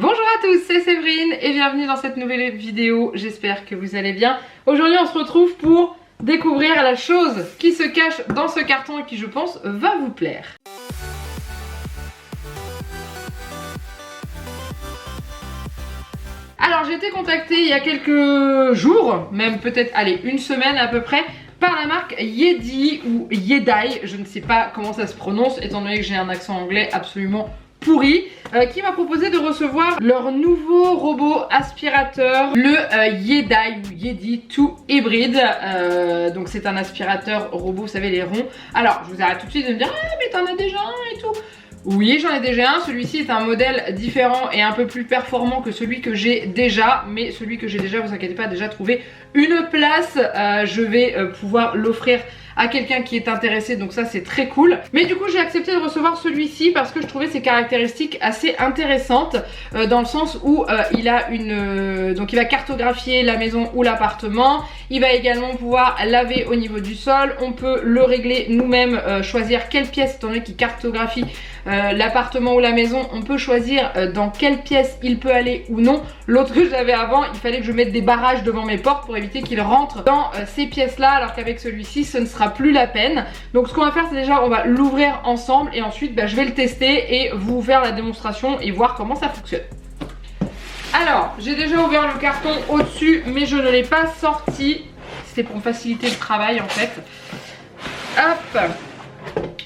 Bonjour à tous, c'est Séverine et bienvenue dans cette nouvelle vidéo, j'espère que vous allez bien. Aujourd'hui on se retrouve pour découvrir la chose qui se cache dans ce carton et qui je pense va vous plaire. Alors j'ai été contactée il y a quelques jours, même peut-être, allez, une semaine à peu près, par la marque Yedi ou Yedai, je ne sais pas comment ça se prononce étant donné que j'ai un accent anglais absolument pourri, qui m'a proposé de recevoir leur nouveau robot aspirateur, le Yedai ou Yedi 2 Hybrid. Donc c'est un aspirateur robot, vous savez, les ronds. Alors je vous arrête tout de suite de me dire ah mais t'en as déjà un et tout. Oui, j'en ai déjà un. Celui-ci est un modèle différent et un peu plus performant que celui que j'ai déjà. Mais celui que j'ai déjà, vous inquiétez pas, a déjà trouvé une place. Je vais pouvoir l'offrir à quelqu'un qui est intéressé, donc ça c'est très cool. Mais du coup j'ai accepté de recevoir celui-ci parce que je trouvais ses caractéristiques assez intéressantes, dans le sens où il a une donc il va cartographier la maison ou l'appartement. Il va également pouvoir laver au niveau du sol. On peut le régler nous-mêmes, choisir quelle pièce, étant donné qu'il cartographie l'appartement ou la maison, on peut choisir dans quelle pièce il peut aller ou non. L'autre que j'avais avant, il fallait que je mette des barrages devant mes portes pour éviter qu'il rentre dans ces pièces là, alors qu'avec celui-ci ce ne sera plus la peine. Donc ce qu'on va faire, c'est déjà on va l'ouvrir ensemble et ensuite je vais le tester et vous faire la démonstration et voir comment ça fonctionne. Alors j'ai déjà ouvert le carton au-dessus mais je ne l'ai pas sorti, c'était pour faciliter le travail en fait. Hop,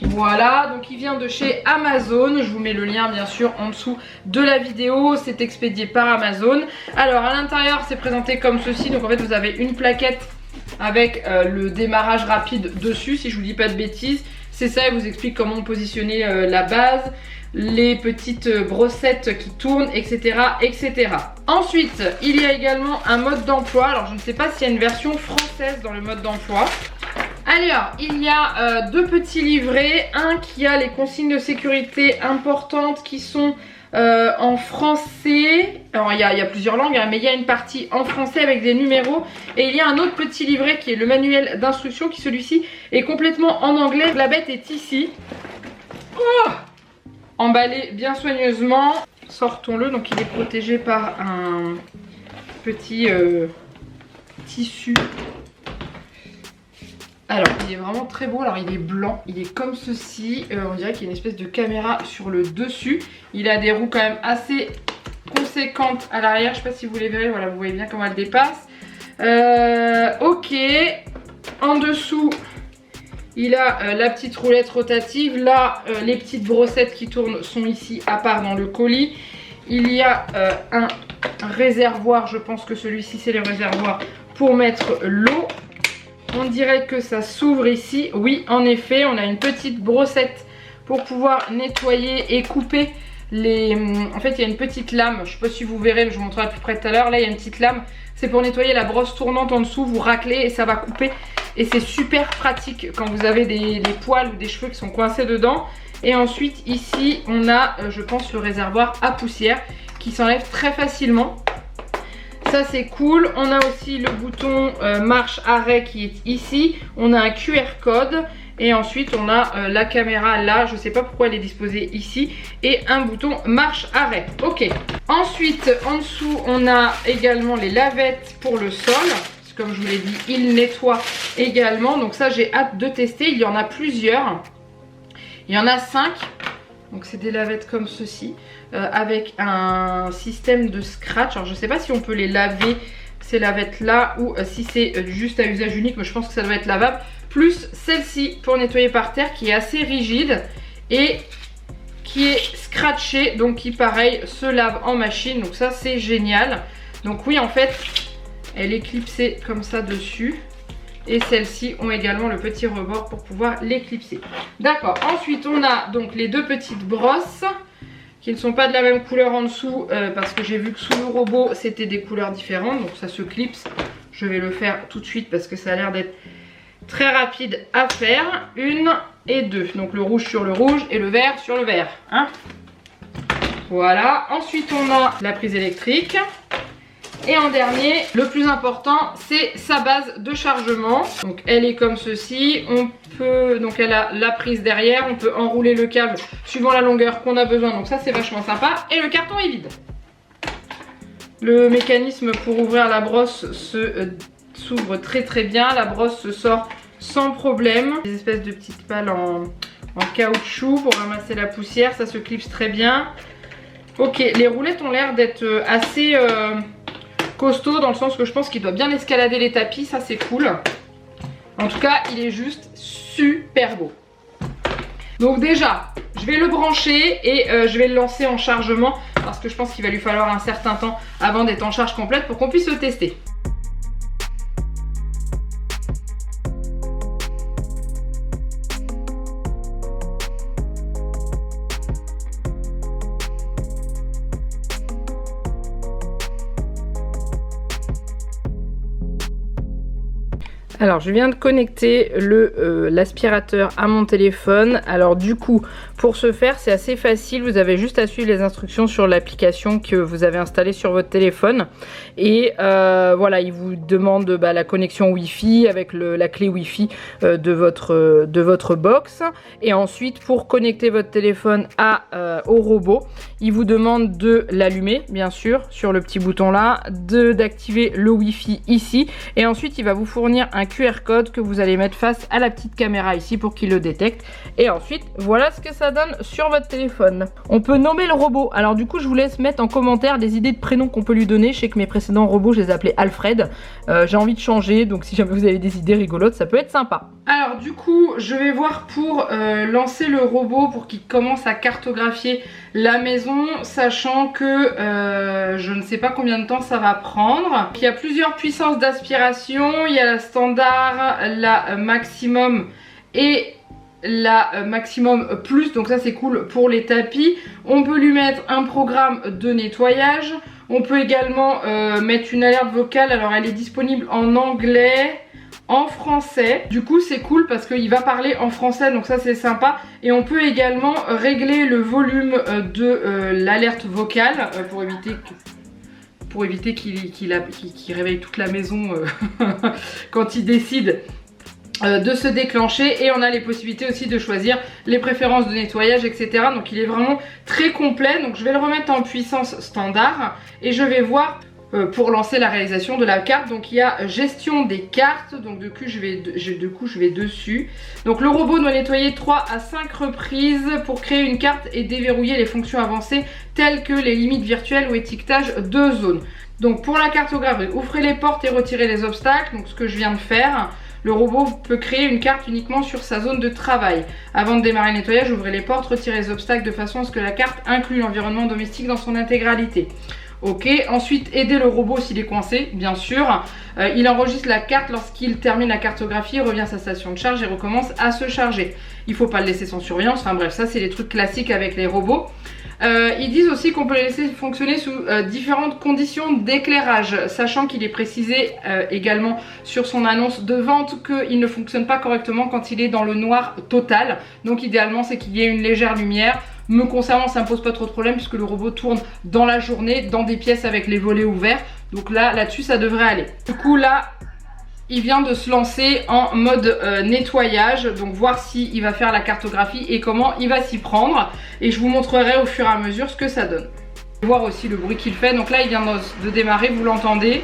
voilà, donc il vient de chez Amazon. Je vous mets le lien bien sûr en dessous de la vidéo. C'est expédié par Amazon. Alors à l'intérieur c'est présenté comme ceci. Donc en fait vous avez une plaquette avec le démarrage rapide dessus, si je vous dis pas de bêtises. C'est ça, il vous explique comment positionner la base, les petites brossettes qui tournent, etc., etc. Ensuite il y a également un mode d'emploi. Alors je ne sais pas s'il y a une version française dans le mode d'emploi. Alors, il y a deux petits livrets, un qui a les consignes de sécurité importantes qui sont en français. Alors il y a plusieurs langues, hein, mais il y a une partie en français avec des numéros. Et il y a un autre petit livret qui est le manuel d'instruction, qui celui-ci est complètement en anglais. La bête est ici. Oh, emballé bien soigneusement. Sortons-le, donc il est protégé par un petit tissu. Alors il est vraiment très beau, alors il est blanc, il est comme ceci, on dirait qu'il y a une espèce de caméra sur le dessus. Il a des roues quand même assez conséquentes à l'arrière, je sais pas si vous les verrez, voilà vous voyez bien comment elle dépasse. Ok, en dessous il a la petite roulette rotative, là les petites brossettes qui tournent sont ici à part dans le colis. Il y a un réservoir, je pense que celui-ci c'est le réservoir pour mettre l'eau. On dirait que ça s'ouvre ici. Oui, en effet, on a une petite brossette pour pouvoir nettoyer et couper les... En fait, il y a une petite lame. Je ne sais pas si vous verrez, mais je vous montrerai plus près tout à l'heure. Là, il y a une petite lame. C'est pour nettoyer la brosse tournante en dessous. Vous raclez et ça va couper. Et c'est super pratique quand vous avez des poils ou des cheveux qui sont coincés dedans. Et ensuite, ici, on a, je pense, le réservoir à poussière qui s'enlève très facilement. Ça c'est cool. On a aussi le bouton marche arrêt qui est ici. On a un QR code et ensuite on a la caméra là. Je sais pas pourquoi elle est disposée ici. Et un bouton marche arrêt. Ok. Ensuite en dessous on a également les lavettes pour le sol. Comme je vous l'ai dit, il nettoie également. Donc ça j'ai hâte de tester. Il y en a plusieurs. Il y en a 5. Donc c'est des lavettes comme ceci, avec un système de scratch. Alors je ne sais pas si on peut les laver, ces lavettes là, ou si c'est juste à usage unique, mais je pense que ça doit être lavable. Plus celle-ci pour nettoyer par terre qui est assez rigide et qui est scratchée, donc qui pareil se lave en machine. Donc ça c'est génial. Donc oui en fait elle est clipsée comme ça dessus. Et celles-ci ont également le petit rebord pour pouvoir les clipser. D'accord, ensuite on a donc les deux petites brosses qui ne sont pas de la même couleur en dessous, parce que j'ai vu que sous le robot c'était des couleurs différentes. Donc ça se clipse, je vais le faire tout de suite parce que ça a l'air d'être très rapide à faire. Une et deux, donc le rouge sur le rouge et le vert sur le vert, hein. Voilà, ensuite on a la prise électrique. Et en dernier, le plus important, c'est sa base de chargement. Donc elle est comme ceci. On peut, donc elle a la prise derrière. On peut enrouler le câble suivant la longueur qu'on a besoin. Donc ça c'est vachement sympa. Et le carton est vide. Le mécanisme pour ouvrir la brosse s'ouvre très bien. La brosse se sort sans problème. Des espèces de petites pales en caoutchouc pour ramasser la poussière. Ça se clipse très bien. Ok, les roulettes ont l'air d'être assez costaud dans le sens que je pense qu'il doit bien escalader les tapis. Ça, c'est cool. En tout cas, il est juste super beau. Donc déjà, je vais le brancher et je vais le lancer en chargement parce que je pense qu'il va lui falloir un certain temps avant d'être en charge complète pour qu'on puisse le tester. Alors je viens de connecter l'aspirateur à mon téléphone. Alors du coup pour ce faire c'est assez facile, vous avez juste à suivre les instructions sur l'application que vous avez installée sur votre téléphone. Et voilà, il vous demande la connexion Wi-Fi avec la clé Wi-Fi de votre box. Et ensuite pour connecter votre téléphone au robot, il vous demande de l'allumer bien sûr sur le petit bouton là, d'activer le Wi-Fi ici. Et ensuite il va vous fournir un QR code que vous allez mettre face à la petite caméra ici pour qu'il le détecte. Et ensuite voilà ce que ça donne sur votre téléphone. On peut nommer le robot. Alors du coup je vous laisse mettre en commentaire des idées de prénoms qu'on peut lui donner. Je sais que mes précédents robots je les appelais Alfred. J'ai envie de changer, donc si jamais vous avez des idées rigolotes ça peut être sympa. Alors du coup je vais voir pour lancer le robot pour qu'il commence à cartographier la maison, sachant que je ne sais pas combien de temps ça va prendre. Il y a plusieurs puissances d'aspiration, il y a la standard, la maximum et la maximum plus, donc ça c'est cool pour les tapis. On peut lui mettre un programme de nettoyage, on peut également mettre une alerte vocale. Alors elle est disponible en anglais, en français, du coup c'est cool parce qu'il va parler en français, donc ça c'est sympa. Et on peut également régler le volume de l'alerte vocale pour éviter qu'il réveille toute la maison quand il décide de se déclencher. Et on a les possibilités aussi de choisir les préférences de nettoyage, etc. Donc il est vraiment très complet. Donc je vais le remettre en puissance standard et je vais voir pour lancer la réalisation de la carte. Donc il y a gestion des cartes, donc du coup je vais dessus. Donc le robot doit nettoyer 3 à 5 reprises pour créer une carte et déverrouiller les fonctions avancées telles que les limites virtuelles ou étiquetage de zones. Donc pour la cartographie, ouvrez les portes et retirez les obstacles, donc ce que je viens de faire. Le robot peut créer une carte uniquement sur sa zone de travail. Avant de démarrer le nettoyage, ouvrez les portes, retirez les obstacles de façon à ce que la carte inclue l'environnement domestique dans son intégralité. Ok, ensuite aider le robot s'il est coincé, bien sûr. Il enregistre la carte lorsqu'il termine la cartographie, revient à sa station de charge et recommence à se charger. Il ne faut pas le laisser sans surveillance, enfin bref, ça c'est les trucs classiques avec les robots. Ils disent aussi qu'on peut les laisser fonctionner sous différentes conditions d'éclairage, sachant qu'il est précisé également sur son annonce de vente qu'il ne fonctionne pas correctement quand il est dans le noir total. Donc idéalement c'est qu'il y ait une légère lumière. Me concernant, ça ne me pose pas trop de problème puisque le robot tourne dans la journée, dans des pièces avec les volets ouverts. Donc là-dessus ça devrait aller. Du coup là, il vient de se lancer en mode nettoyage, donc voir s'il va faire la cartographie et comment il va s'y prendre. Et je vous montrerai au fur et à mesure ce que ça donne. Voir aussi le bruit qu'il fait. Donc là il vient de démarrer, vous l'entendez.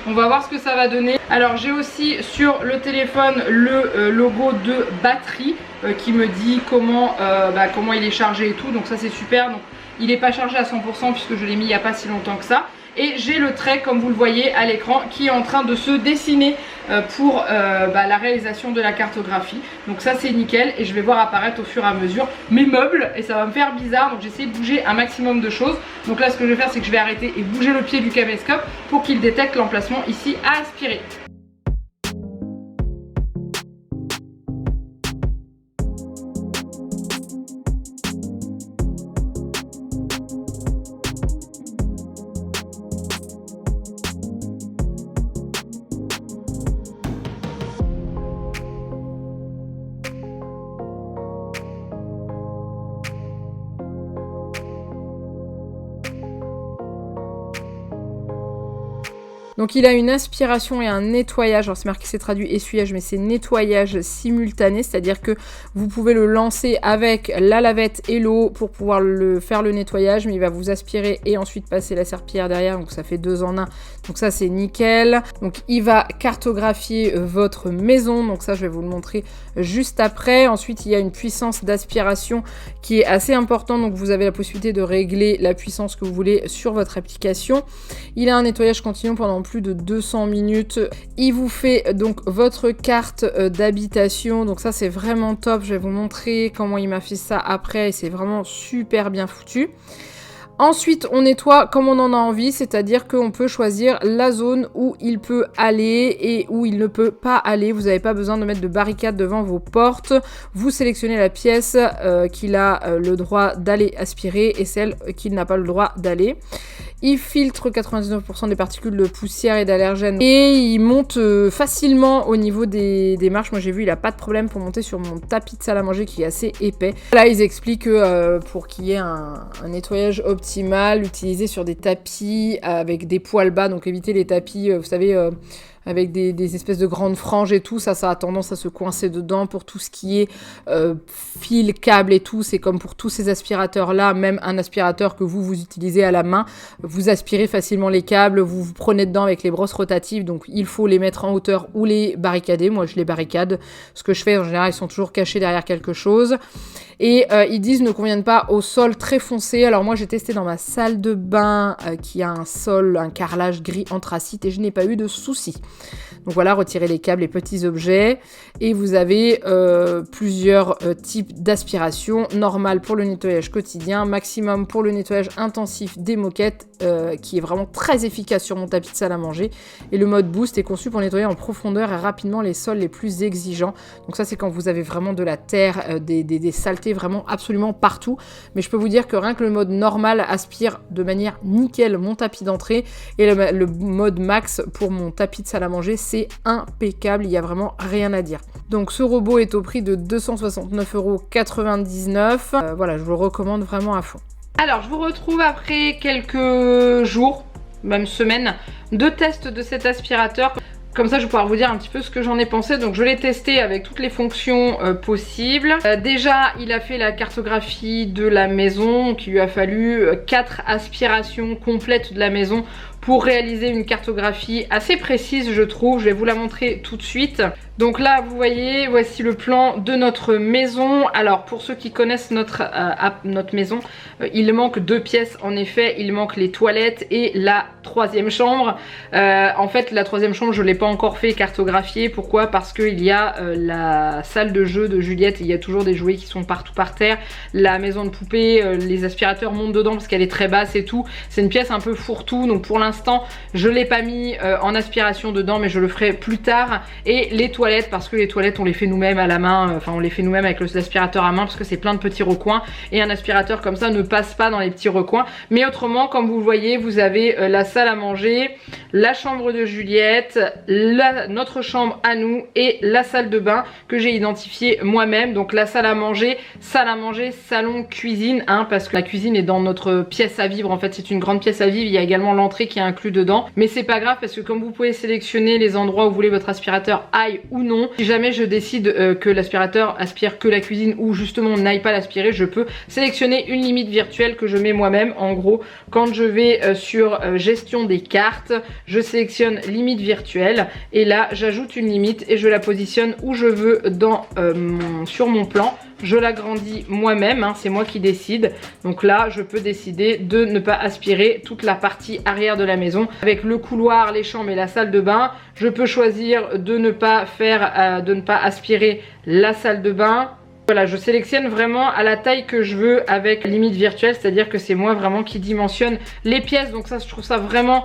On va voir ce que ça va donner. Alors j'ai aussi sur le téléphone le logo de batterie qui me dit comment il est chargé et tout. Donc ça c'est super. Donc il n'est pas chargé à 100% puisque je l'ai mis il n'y a pas si longtemps que ça. Et j'ai le trait comme vous le voyez à l'écran qui est en train de se dessiner pour la réalisation de la cartographie. Donc ça c'est nickel et je vais voir apparaître au fur et à mesure mes meubles et ça va me faire bizarre. Donc j'essaie de bouger un maximum de choses. Donc là ce que je vais faire c'est que je vais arrêter et bouger le pied du caméscope pour qu'il détecte l'emplacement ici à aspirer. Donc il a une aspiration et un nettoyage, alors c'est marqué, c'est traduit essuyage, mais c'est nettoyage simultané, c'est-à-dire que vous pouvez le lancer avec la lavette et l'eau pour pouvoir faire le nettoyage, mais il va vous aspirer et ensuite passer la serpillière derrière, donc ça fait 2 en 1, donc ça c'est nickel. Donc il va cartographier votre maison, donc ça je vais vous le montrer juste après. Ensuite il y a une puissance d'aspiration qui est assez importante, donc vous avez la possibilité de régler la puissance que vous voulez sur votre application. Il a un nettoyage continu pendant plus de 200 minutes. Il vous fait donc votre carte d'habitation, donc ça c'est vraiment top. Je vais vous montrer comment il m'a fait ça après et c'est vraiment super bien foutu. Ensuite, on nettoie comme on en a envie, c'est-à-dire qu'on peut choisir la zone où il peut aller et où il ne peut pas aller. Vous n'avez pas besoin de mettre de barricade devant vos portes. Vous sélectionnez la pièce qu'il a le droit d'aller aspirer et celle qu'il n'a pas le droit d'aller. Il filtre 99% des particules de poussière et d'allergènes et il monte facilement au niveau des marches. Moi j'ai vu, il n'a pas de problème pour monter sur mon tapis de salle à manger qui est assez épais. Là ils expliquent que pour qu'il y ait un nettoyage optimal, utilisé sur des tapis avec des poils bas, donc éviter les tapis, vous savez, avec des espèces de grandes franges et tout, ça a tendance à se coincer dedans. Pour tout ce qui est fil, câble et tout, c'est comme pour tous ces aspirateurs là, même un aspirateur que vous utilisez à la main, vous aspirez facilement les câbles, vous prenez dedans avec les brosses rotatives, donc il faut les mettre en hauteur ou les barricader. Moi je les barricade, ce que je fais en général, ils sont toujours cachés derrière quelque chose. Et ils disent ne conviennent pas au sol très foncé. Alors moi j'ai testé dans ma salle de bain qui a un carrelage gris anthracite et je n'ai pas eu de soucis. Donc voilà, retirez les câbles, les petits objets. Et vous avez plusieurs types d'aspiration. Normal pour le nettoyage quotidien, maximum pour le nettoyage intensif des moquettes qui est vraiment très efficace sur mon tapis de salle à manger. Et le mode boost est conçu pour nettoyer en profondeur et rapidement les sols les plus exigeants. Donc ça c'est quand vous avez vraiment de la terre, des saletés vraiment absolument partout. Mais je peux vous dire que rien que le mode normal aspire de manière nickel mon tapis d'entrée. Et le mode max pour mon tapis de salle à manger, c'est impeccable, il n'y a vraiment rien à dire. Donc ce robot est au prix de 269,99 €. Voilà, je vous le recommande vraiment à fond. Alors je vous retrouve après quelques jours, même semaines, de test de cet aspirateur. Comme ça je vais pouvoir vous dire un petit peu ce que j'en ai pensé. Donc je l'ai testé avec toutes les fonctions possibles. Déjà il a fait la cartographie de la maison, donc il lui a fallu 4 aspirations complètes de la maison pour réaliser une cartographie assez précise je trouve. Je vais vous la montrer tout de suite. Donc là vous voyez, voici le plan de notre maison. Alors pour ceux qui connaissent notre maison, il manque 2 pièces en effet. Il manque les toilettes et la 3e chambre. En fait la 3e chambre je ne l'ai pas encore fait cartographier. Pourquoi? Parce qu'il y a la salle de jeu de Juliette. Il y a toujours des jouets qui sont partout par terre. La maison de poupée, les aspirateurs montent dedans parce qu'elle est très basse et tout. C'est une pièce un peu fourre-tout. Donc pour l'instant je ne l'ai pas mis en aspiration dedans, mais je le ferai plus tard. Et les toilettes, parce que les toilettes on les fait nous-mêmes à la main, enfin on les fait nous-mêmes avec l'aspirateur à main parce que c'est plein de petits recoins et un aspirateur comme ça ne passe pas dans les petits recoins. Mais autrement, comme vous le voyez, vous avez la salle à manger, la chambre de Juliette, notre chambre à nous et la salle de bain que j'ai identifiée moi-même. Donc la salle à manger, salon, cuisine, hein, parce que la cuisine est dans notre pièce à vivre. En fait c'est une grande pièce à vivre, il y a également l'entrée qui est inclus dedans, mais c'est pas grave parce que comme vous pouvez sélectionner les endroits où vous voulez votre aspirateur aille ou non, si jamais je décide que l'aspirateur aspire que la cuisine ou justement on n'aille pas l'aspirer, je peux sélectionner une limite virtuelle que je mets moi-même. En gros, quand je vais sur gestion des cartes, je sélectionne limite virtuelle et là j'ajoute une limite et je la positionne où je veux sur mon plan. Je l'agrandis moi-même, hein, c'est moi qui décide. Donc là, je peux décider de ne pas aspirer toute la partie arrière de la maison. Avec le couloir, les chambres et la salle de bain, je peux choisir de ne pas aspirer la salle de bain. Voilà, je sélectionne vraiment à la taille que je veux avec limite virtuelle, c'est-à-dire que c'est moi vraiment qui dimensionne les pièces. Donc ça, je trouve ça vraiment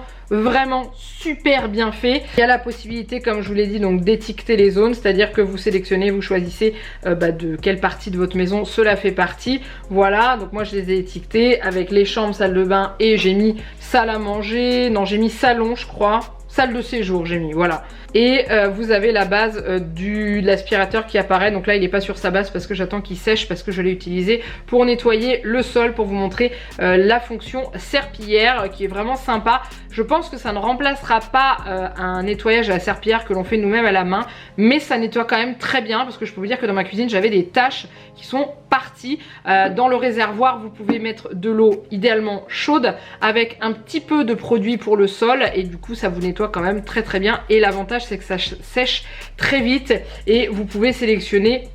super bien fait. Il y a la possibilité, comme je vous l'ai dit, donc d'étiqueter les zones, c'est-à-dire que vous sélectionnez, vous choisissez de quelle partie de votre maison cela fait partie. Voilà, donc moi je les ai étiquetés avec les chambres, salle de bain et j'ai mis salle à manger, non j'ai mis salon je crois. salle de séjour j'ai mis, voilà. Et vous avez la base de l'aspirateur qui apparaît. Donc là il n'est pas sur sa base parce que j'attends qu'il sèche, parce que je l'ai utilisé pour nettoyer le sol, pour vous montrer la fonction serpillière qui est vraiment sympa. Je pense que ça ne remplacera pas un nettoyage à la serpillière que l'on fait nous-mêmes à la main, mais ça nettoie quand même très bien, parce que je peux vous dire que dans ma cuisine j'avais des taches qui sont parties. Dans le réservoir vous pouvez mettre de l'eau idéalement chaude avec un petit peu de produit pour le sol, et du coup ça vous nettoie quand même très très bien. Et l'avantage c'est que ça sèche très vite, et vous pouvez sélectionner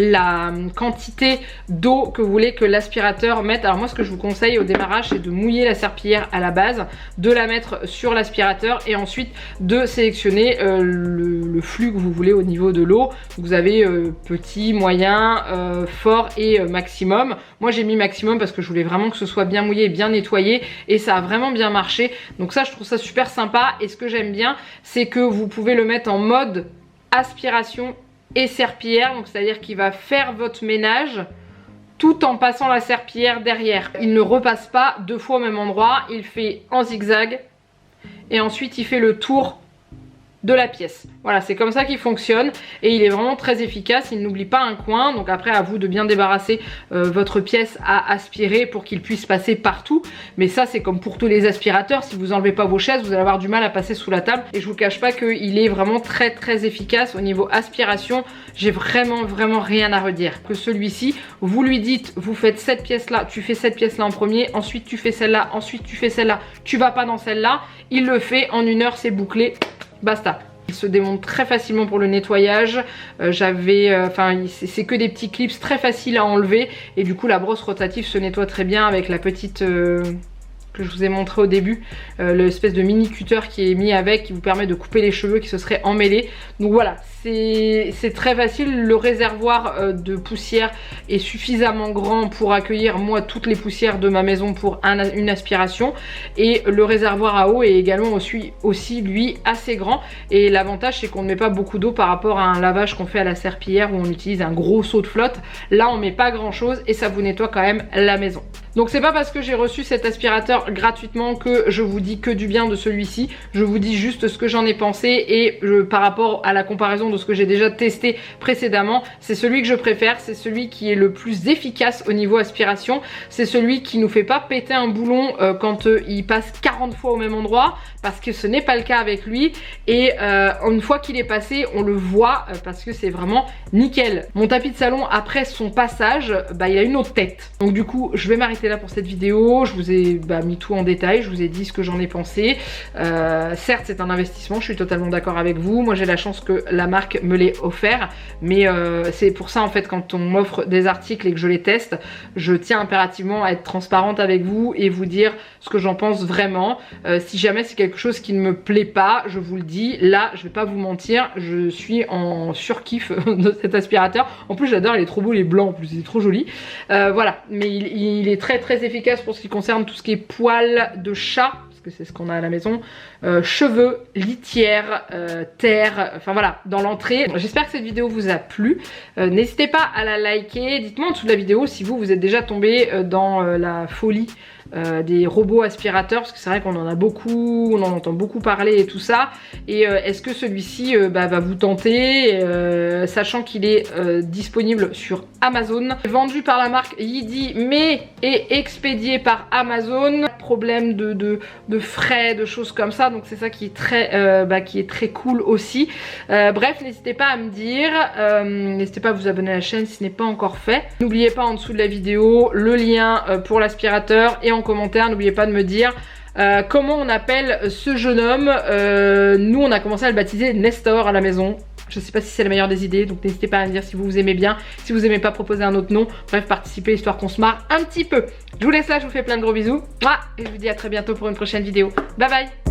la quantité d'eau que vous voulez que l'aspirateur mette. Alors moi ce que je vous conseille au démarrage, c'est de mouiller la serpillière à la base, de la mettre sur l'aspirateur et ensuite de sélectionner le flux que vous voulez au niveau de l'eau. Vous avez petit, moyen, fort et maximum. Moi j'ai mis maximum parce que je voulais vraiment que ce soit bien mouillé, bien nettoyé, et ça a vraiment bien marché. Donc ça je trouve ça super sympa, et ce que j'aime bien c'est que vous pouvez le mettre en mode aspiration et serpillière, donc c'est à dire qu'il va faire votre ménage tout en passant la serpillière derrière. Il ne repasse pas deux fois au même endroit, il fait en zigzag et ensuite il fait le tour de la pièce. Voilà, c'est comme ça qu'il fonctionne, et il est vraiment très efficace. Il n'oublie pas un coin. Donc après à vous de bien débarrasser votre pièce à aspirer pour qu'il puisse passer partout. Mais ça c'est comme pour tous les aspirateurs, si vous enlevez pas vos chaises vous allez avoir du mal à passer sous la table, et je vous cache pas qu'il est vraiment très très efficace au niveau aspiration. J'ai vraiment rien à redire. Que celui-ci, vous lui dites vous faites cette pièce là, tu fais cette pièce là en premier, ensuite tu fais celle-là, ensuite tu fais celle-là, tu vas pas dans celle-là, il le fait en 1 heure, c'est bouclé. Basta. Il se démonte très facilement pour le nettoyage. C'est que des petits clips très faciles à enlever, et du coup la brosse rotative se nettoie très bien avec la petite que je vous ai montré au début, l'espèce de mini cutter qui est mis avec, qui vous permet de couper les cheveux qui se seraient emmêlés. Donc voilà, c'est très facile. Le réservoir de poussière est suffisamment grand pour accueillir moi toutes les poussières de ma maison pour une aspiration, et le réservoir à eau est également aussi lui assez grand, et l'avantage c'est qu'on ne met pas beaucoup d'eau par rapport à un lavage qu'on fait à la serpillière où on utilise un gros seau de flotte. Là on met pas grand chose et ça vous nettoie quand même la maison. Donc c'est pas parce que j'ai reçu cet aspirateur gratuitement que je vous dis que du bien de celui-ci. Je vous dis juste ce que j'en ai pensé, et par rapport à la comparaison de ce que j'ai déjà testé précédemment, c'est celui que je préfère, c'est celui qui est le plus efficace au niveau aspiration, c'est celui qui nous fait pas péter un boulon quand il passe 40 fois au même endroit, parce que ce n'est pas le cas avec lui, et une fois qu'il est passé on le voit parce que c'est vraiment nickel. Mon tapis de salon après son passage, il a une autre tête, donc du coup je vais m'arrêter là pour cette vidéo. Je vous ai mis tout en détail, je vous ai dit ce que j'en ai pensé. Certes c'est un investissement, je suis totalement d'accord avec vous. Moi j'ai la chance que la marque me l'ait offert, mais c'est pour ça en fait, quand on m'offre des articles et que je les teste, je tiens impérativement à être transparente avec vous et vous dire ce que j'en pense vraiment. Si jamais c'est quelque chose qui ne me plaît pas, je vous le dis, là je vais pas vous mentir, je suis en surkiff de cet aspirateur. En plus j'adore, il est trop beau, il est blanc en plus, il est trop joli. Voilà, mais il est très efficace pour ce qui concerne tout ce qui est poils de chat, parce que c'est ce qu'on a à la maison, cheveux, litière, terre, enfin voilà, dans l'entrée. J'espère que cette vidéo vous a plu. N'hésitez pas à la liker, dites-moi en dessous de la vidéo si vous êtes déjà tombé dans la folie des robots aspirateurs, parce que c'est vrai qu'on en a beaucoup, on en entend beaucoup parler et tout ça, et est-ce que celui-ci va vous tenter, sachant qu'il est disponible sur Amazon, vendu par la marque Yidi mais est expédié par Amazon, problème de frais, de choses comme ça, donc c'est ça qui est très cool aussi. Bref, n'hésitez pas à me dire, n'hésitez pas à vous abonner à la chaîne si ce n'est pas encore fait. N'oubliez pas en dessous de la vidéo le lien pour l'aspirateur, et en commentaire n'oubliez pas de me dire comment on appelle ce jeune homme. Nous on a commencé à le baptiser Nestor à la maison. Je sais pas si c'est la meilleure des idées, donc n'hésitez pas à me dire si vous aimez bien, si vous aimez pas, proposer un autre nom. Bref, participez histoire qu'on se marre un petit peu. Je vous laisse là, je vous fais plein de gros bisous. Et je vous dis à très bientôt pour une prochaine vidéo. Bye bye.